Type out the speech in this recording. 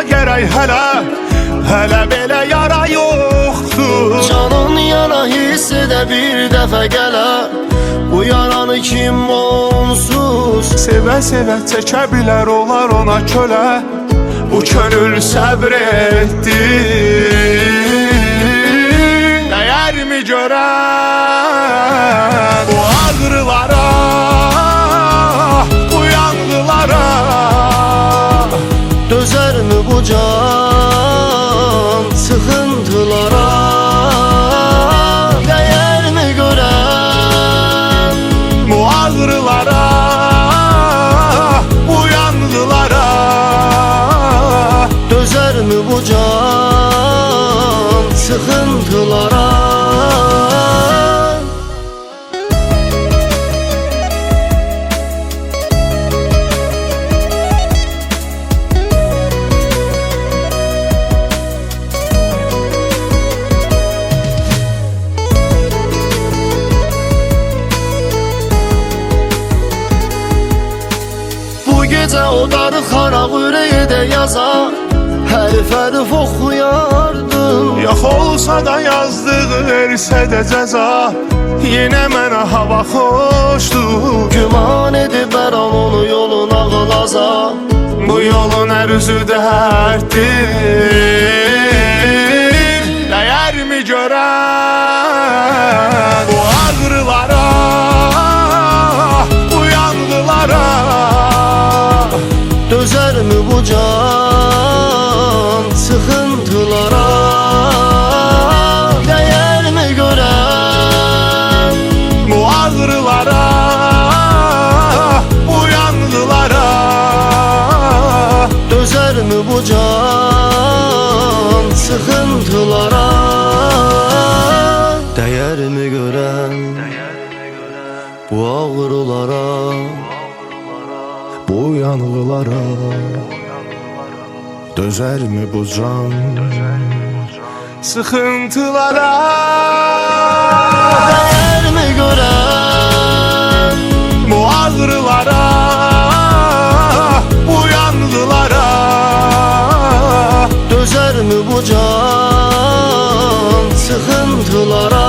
gərək hələ belə yara yoxdur. Canın yana hiss edə bir dəfə gələ, bu yaranı kim onsuz Sevə-sevə çəkə bilər olar ona kölə, bu könül səbr etdi. Dəyərmi görən bu ağrılara, bu yanğılara? Dözərmi bu can sıxıntılara? Dəyərmi görən bu ağrılara, bu yanğılara? Dözərmi bu can sıxıntılara? Gecə o darıxaraq ürəyə yaza, hərf-hərf oxuyardım. Yox olsa da yazdığı versə də cəza, yenə mənə hava xoşdur. Güman edib hər an onu yolun ağlaza, bu yolun hər üzü dərddir. Dəyərmi görən bu ağrılara, bu yanğılara? Dözərmi bu can sıxıntılara? Dəyərmi görən bu ağrılara, bu yanğılara? Dözərmi bu can sıxıntılara? Dəyərmi görən bu ağrılara, bu yanğılara? Dözərmi bu can sıxıntılara? Dəyərmi görən bu ağrılara, bu yanğılara? Dözərmi bu can sıxıntılara?